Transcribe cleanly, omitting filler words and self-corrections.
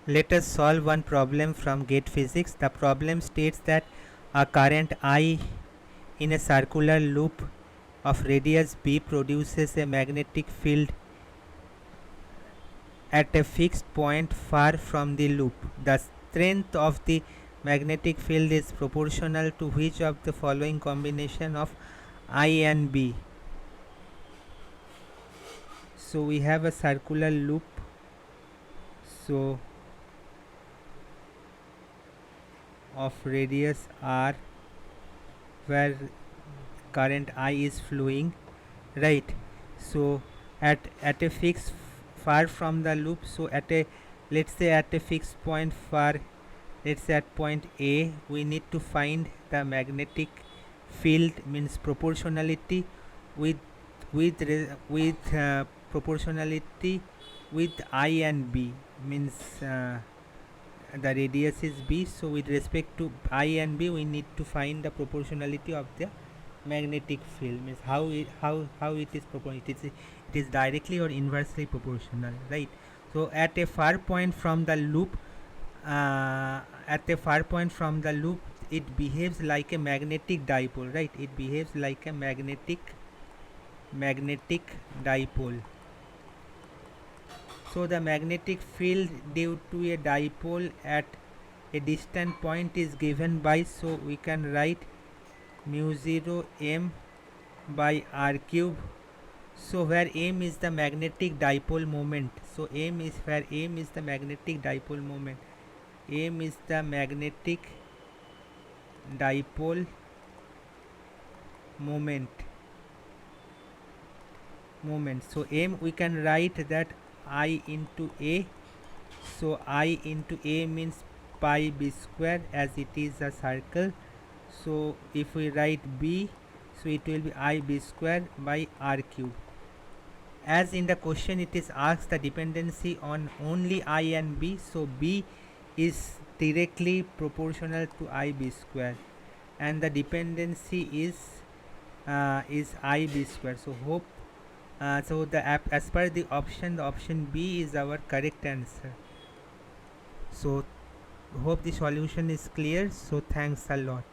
Let us solve one problem from gate physics. The problem states that a current I in a circular loop of radius b produces a magnetic field at a fixed point far from the loop. The strength of the magnetic field is proportional to which of the following combination of I and B. So we have a circular loop. So of radius r where current I is flowing, right? So at a fixed far from the loop, so at a, let's say at a fixed point far, let's say at point A, we need to find the magnetic field, means proportionality with proportionality with I and B, means the radius is B, so with respect to I and B we need to find the proportionality of the magnetic field, means how it is proportional. It is directly or inversely proportional, right? So at a far point from the loop, it behaves like a magnetic dipole, right? It behaves like a magnetic dipole. So the magnetic field due to a dipole at a distant point is given by, so we can write mu 0 m by r cube. So where m is the magnetic dipole moment, so m is the magnetic dipole moment. M is the magnetic dipole moment. So m, we can write that I into a, so I into a means pi b square, as it is a circle. So if we write b, so it will be I b square by r cube. As in the question it is asked the dependency on only I and b, so b is directly proportional to I b square and the dependency is I b square. So hope so the as per the option B is our correct answer. So hope the solution is clear. So thanks a lot.